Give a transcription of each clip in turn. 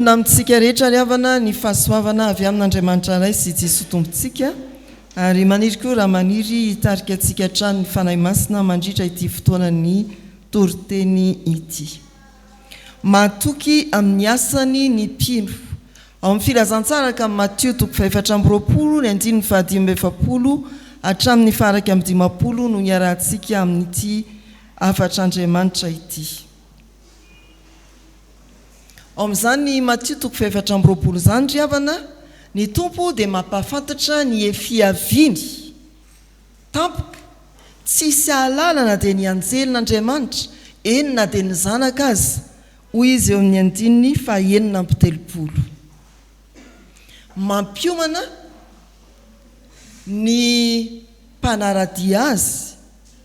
Namitsika rehetra riavana ny fahasoavana avy amin'Andriamanitra ray sy Jesosy tompontsika ary maniry koa raha maniry hitarika antsika hatrany ny fanahy masina mandritra ity fotoana ny toriteny ity. Matoky amin'ny asany ny mpino. Ao amin'ny filazantsara ka Matthieu 7:20 ny andininy 7:20 hatramin'ny faraka amin'ny 50 no niarahantsika amin'ity afatr'Andriamanitra ity. Amin'izany Matthieu 7:20 zany riavana, ny tompo dia mampafantatra ny efiaviany tampoka tsisy ahalalana dia ny anjelin'Andriamanitra enina dia ny zanaka azy hoy izy eo amin'ny andininy 9:30. Mampiomana ny mpanaradia azy,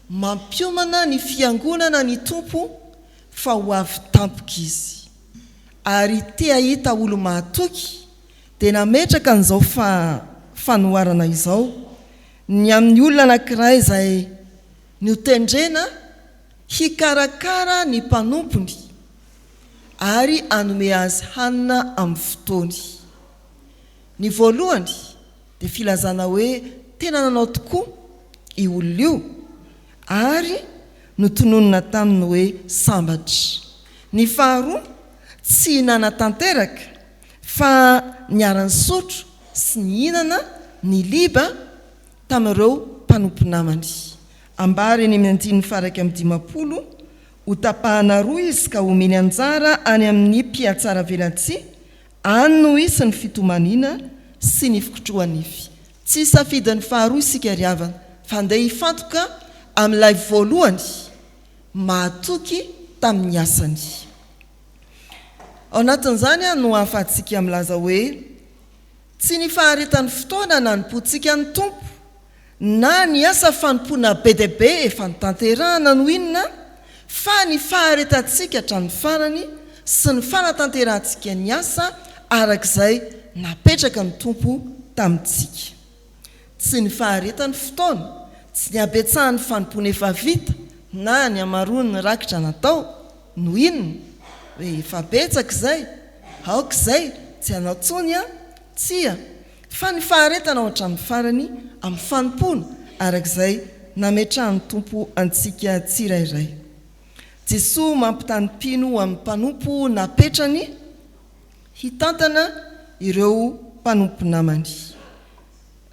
mampiomana ny fiangonana ny tompo fa ho avy tampoka izy. Ary te ahita olo mahatoky dia nametraka an'izao fanoharana izao ny amin'ny olona anankiray izay niotendrena hikarakara ny mpanompony ary anome azy hanina amin'ny fotoany. Ny voalohany dia filazana hoe tena nanao tokoa io olona io ary notononina taminy hoe sambatra. Ny faharoa tsy nanatanteraka fa niarany sotro sy ny hinana ny liba tamin'ireo mpanompo namany. Ambary ny andininy faraka amin'ny 50 ho tapahana roa izy ka omeny anjara any amin'ny mpiatsara velatsia any no isy ny fitomanina sy ny fikotroanify. Tsy safidin'ny faharoa isika riavana fa andeha hifantoka amin'ilay voalohany mahatoky tamin'ny asany. Ao anatin'izany no ahafahantsika milaza hoe tsy ny faharetan'ny fotoana na nipontsika ny tompo na ny asa fanompoana be dia be efa nitanterahana no inona fa ny faharetantsika hatramin'ny farany sy ny fanatanterantsika ny asa arak'izay napetraka ny tompo tamintsika. Tsy ny faharetan'ny fotoana, tsy ny abetsahan'ny fanompoana efa vita na ny amarony ny rakitra natao no inona hoe efa betsaka izay, aoka izay, tsy hanao tsony tsia, fa ny faharetana ao hatramin'ny farany amin'ny fanompoana arak'izay nametrahan'ny tompo antsika tsirairay. Jesosy mampitany mpino amin'ny mpanompo napetrany hitantana ireo mpanompo namany.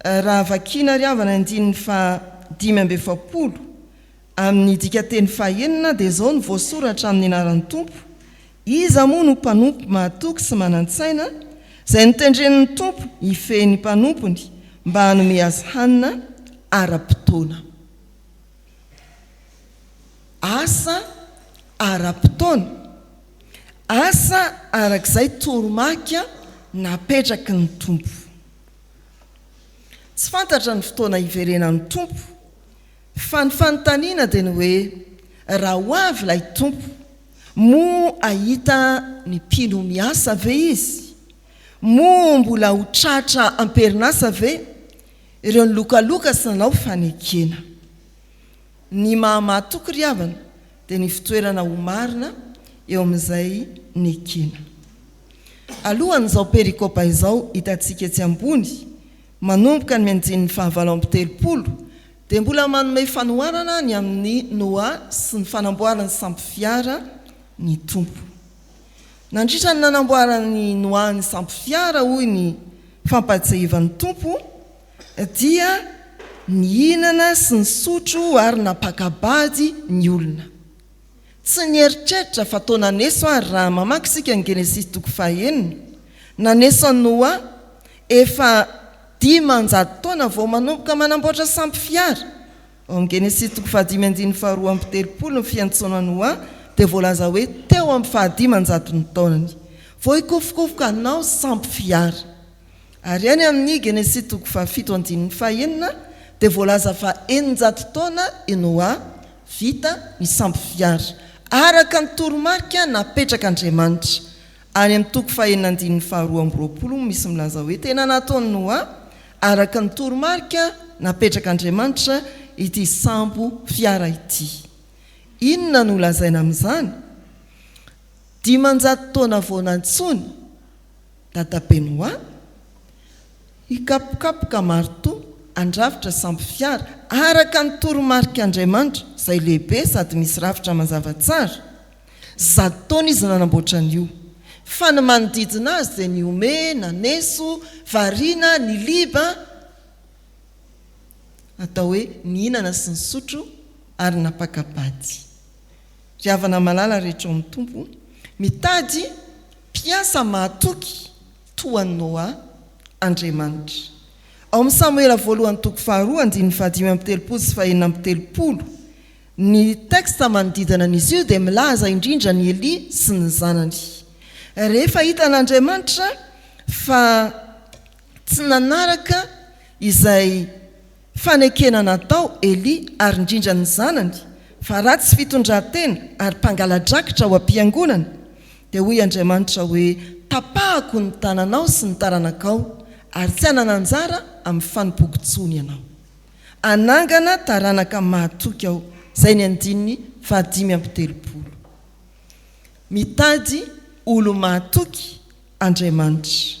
Raha vakiana riavana andininy 5:20 amin'ny dikateny 9 dia izao ny voasoratra amin'ny anaran'ny tompo: iza moa no mpanompo mahatoky sy manan-tsaina izay nitendren'ny tompo hifehy mpanompony mba hanome azy hanina ara-potoana. Asa ara-potoana, asa arak'izay toromarika napetraky ny tompo. Tsy fantatra ny fotoana hiverenan'ny tompo fa ny fanontaniana dia ny hoe raha ho avy ilay tompo mo ahita ny mpino miasa ve izy? Mo mbola ho tratra amperinasa ve? Ireo ny lokaloka sy nanao fanekena. Ny mahamatoky riavana dia ny fitoerana ho marina eo amin'izay nekena. Alohan'izao perikopa izao hitantsika etsy ambony manomboka ny andininy 9:30 dia mbola manome fanoharana ny amin'ny Noa sy ny fanamboarany sampy fiara ny tompo. Nandritra ny nanamboarany Noa ny sampy fiara hoy ny fampatsiahivan'ny tompo dia ny hinana sy ny sotro ary napakabady ny olona. Tsy nieritreritra fa tao naneso ary raha mamaky isika ny Genesis 5:9 naneso ny Noa efa 500 taona vao manomboka manamboatra sampy fiara. Ao amin'ny Genesis 5:2 ny fiantsoana Noa dia voalaza hoe teo amin'ny 500 ny taonany vao hikofokofoka anao sampy fiara. Ary any amin'ny Genesis 7:1 dia voalaza fa 900 taona i Noa vita ny sampy fiara araka ny toromarika napetraka Andriamanitra. Any amin'ny 9:2 misy milaza hoe tena nataony Noa araka ny toromarika napetraka Andriamanitra ity sambo fiara ity. Inona no lazaina amin'izany? 500 taona vao nantsony dadapenoa hikapokapoka marito andravitra samby fiara araka ny toromarika Andriamanitra izay lehibe sady misy rafitra mazava tsara. Zato taona izy nanamboatra an'io, fa ny manodidina azy dia ny omena, neso, variana, ny liba, atao hoe nihinana sy ny sotro ary napakabady. Ry havana malala rehetra amin'ny tompo, mitady mpiasa mahatoky toan'ny Noa Andriamanitra. Ao amin'ny Samuela 2:2-5:30 ny teksta manodidina an'izy io dia milaza indrindra ny Eli sy ny zanany. Rehefa hitan'Andriamanitra fa tsy nanaraka izay fanekena natao Eli ary indrindra ny zanany, fa ratsy fitondran-tena ary mpangala-drakitra ho am-piangonana, dia hoy Andriamanitra hoe tapahako ny tananao sy ny taranakao ary tsy hanana anjara amin'ny fanimpoko-tsony ianao. Anangana taranaka mahatoky aho. Zay ny andininy 5:30. Mitady olo mahatoky Andriamanitra.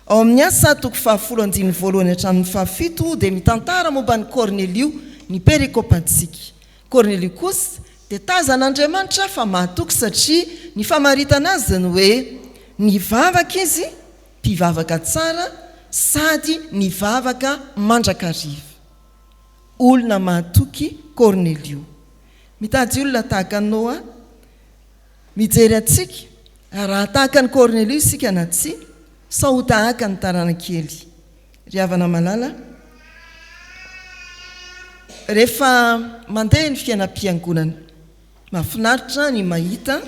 Ao amin'ny asa 1:10-7 dia mitantara momba ny Kornelio ny perikopantsika. Kornelio kosa dia tazan'Andriamanitra fa mahatoky satria ny famaritana azy ny hoe nivavaka izy mpivavaka tsara sady nivavaka mandrakariva. Olona mahatoky Kornelio. Mitady olona tahaka ny Noa, mijery atsika raha tahaka ny Kornelio isika na tsy, sa ho tahaka ny taranakely. Ry havana malala, rehefa mandeha ny fiainam-piangonana, mahafinaritra ny mahita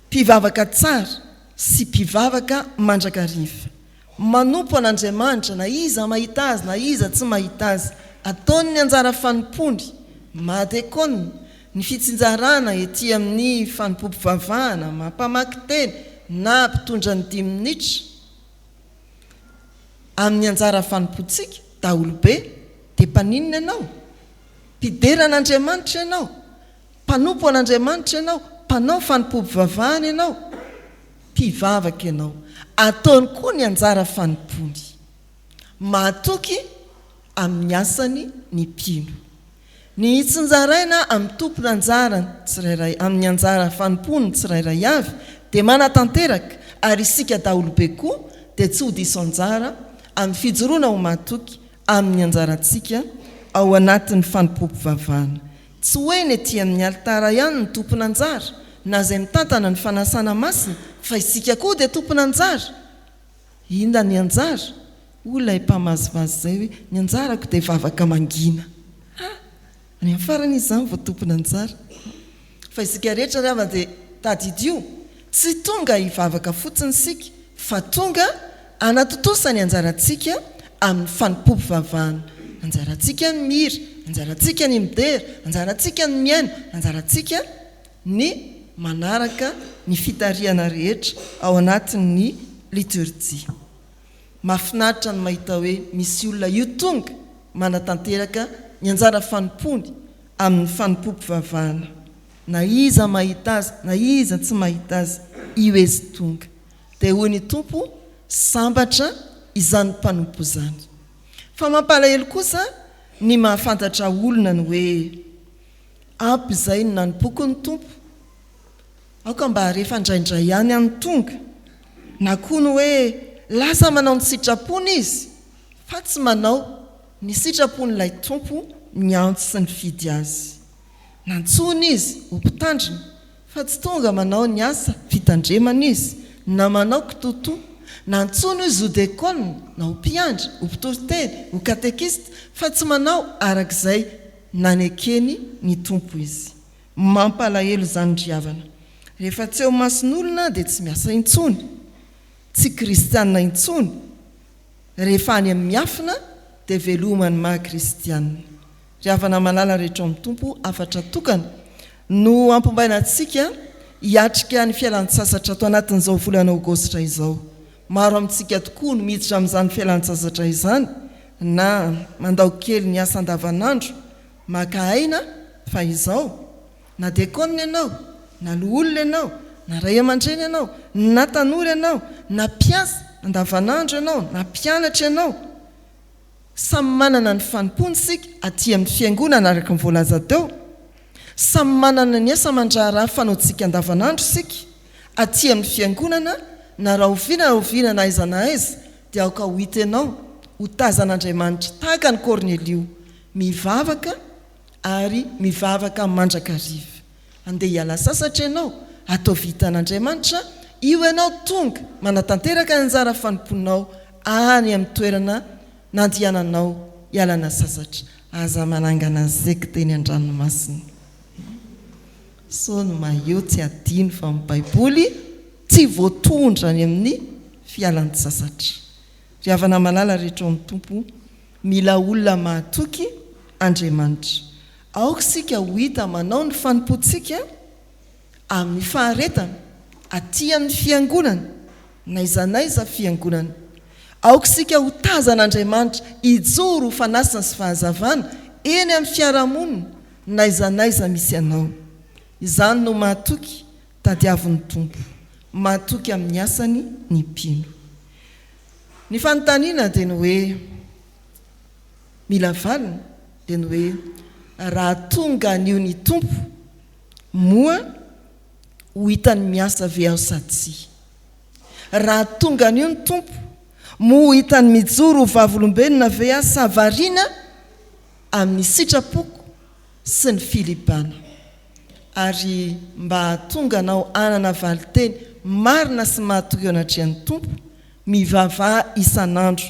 mpivavaka tsara sy mpivavaka mandrakariva. Manompo an'Andriamanitra, na iza mahita azy na iza tsy mahita azy, ataony ny anjara fanimpony, madekona ny fitsinjarana ety amin'ny fanimpom-pivavahana, mampamaky teny na mpitondra ny 10 minitra amin'ny anjara fanimpontsika daholobe, dia mpaninona ianao? Mpideran'Andriamanitra ianao, mpanompo an'Andriamanitra ianao, mpanao fanimpom-pivavahana ianao, mpivavaka ianao. Ataony koa ny anjara fanimpony, mahatoky amin'ny asany ny mpino. Ny tsinjaraina amin'ny tompony anjarany tsirairay, amin'ny anjara fanimpony tsirairay avy, dia manatanteraka, ary isika daholobe koa dia tsy ho diso anjara amin'ny fijoroana ho mahatoky amin'ny anjarantsika ao anatin'ny fanimpom-pivavahana. Tsy hoe ny ety amin'ny alitara ihany ny tompony anjara, na izay mitantana ny fanasana masina, fa isika koa dia tompony anjara. Inona ny anjara? Olona mpamazivazy zay hoe ny anjarako dia vavaka mangina. Any amin'ny farany izany vao tompony anjara. Fa isika rehetra rehefa dia tadidio, tsy tonga hivavaka fotsiny sika, fa tonga anatotosa ny anjarantsika amin'ny fanimpom-pivavahana. Anjarantsika ny mira, anjarantsika ny midera, anjarantsika ny miaina, anjarantsika ny manaraka ny fitariana rehetra ao anatin'ny liturjia. Mahafinaritra ny mahita hoe misy olona io tonga manatanteraka ny anjara fanimpony amin'ny fanimpom-pivavahana. Na iza mahita azy, na iza tsy mahita azy, io ezy tonga. Dia hoy ny tompo, sambatra izany mpanompo izany. Fa mampalahelo kosa ny mahafantatra olona ny hoe ampy izay no nanompoky ny tompo. Aoka mba rehefa indraindray ihany any tonga, na koa ny hoe lasa manao ny sitrapony izy, fa tsy manao ny sitrapon'ilay tompo ny antso sy ny fidy azy. Nantsony izy ho mpitandrina, fa tsy tonga manao ny asa fitandremana izy, na manao kitoto. Nantsony izy ho dekona, na ho mpiandry, ho mpitoriteny, ho katekista, fa tsy manao arak'izay nanekeny ny tompo izy. Mampalahelo izany ry havana. Rehefa tsy eo mason'olona dia tsy miasa intsony, tsy kristianina intsony. Rehefa any amin'ny miafina dia velomany maha-kristianina. Ry havana malala rehetra amin'ny tompo, afatra tokana no ampombaina antsika hiatrika ny fialan-tsasatra ato anatin'izao volana aogositra izao. Maro amintsika tokoa no miditra amin'izany fialan-tsasatra izany, na mandao kely ny asa andavanandro, maka aina fa izao, na dekona ianao, na loholona ianao, na ray aman-dreny ianao na tanora ianao na mpiasa andavanandro ianao na mpianatra ianao samy manana ny fanompony sika aty amin'ny fiangonana araka ny voalaza teo samy manana ny asa mandraharaha fanaontsika andavanandro sika aty amin'ny fiangonana na raha oviana na aiza na aiza dia aoka ho hita ianao ho tazan'Andriamanitra tahaka ny Kornelio mivavaka ary mivavaka mandrakariva andeha hiala sasatra ianao atao vitan'Andriamanitra io ianao tonga manatanteraka ny anjara fanomponao any amin'ny toerana nandiananao hialana sasatra aza manangana zeka teny an-dranomasina so ny maheo tsy adino fa amin'ny baiboly tsy voatondra ny amin'ny fialan'ny sasatra ry havana malala rehetra amin'ny tompo mila olona mahatoky Andriamanitra aoka sika ho hita manao ny fanompontsika amin'ny faharetana aty amin'ny fiangonana na izanaiza fiangonana aoka sika ho tazan'Andriamanitra ijoro ho fanasana sy fahazavana eny amin'ny fiarahamonina na izanaiza misy anao izany no mahatoky tadiavin'ny tompo mahatoky amin'ny asany ny mpino ny fanontaniana dia ny hoe mila valina dia ny hoe raha tonga anio ny tompo moa ho hitany miasa ve aho sa tsy raha tonga anio ny tompo moa ho hitany mijoro ho vavolombelona ve aho sa variana amin'ny sitrapoko sy ny filibana ary mba hatonga anao anana valiteny marina sy mahatoky eo anatrehan'ny tompo mivavaha isan'andro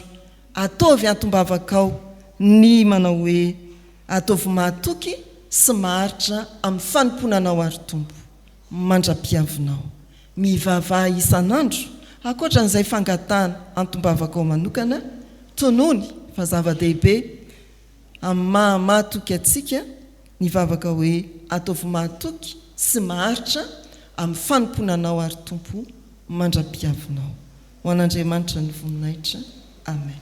ataovy antombavakao ny manao hoe ataovy mahatoky sy maharitra amin'ny fanomponanao ary tompo mandra-piavinao mivavaha isan'andro akoatra n'izay fangatahana antombavakao manokana tonony fa zava-dehibe amin'ny mahamahatoky atsika nivavaka hoe ataovy mahatoky sy maharitra amin'ny fanomponanao ary tompo mandra-piavinao ho an'Andriamanitra ny voninahitra amen.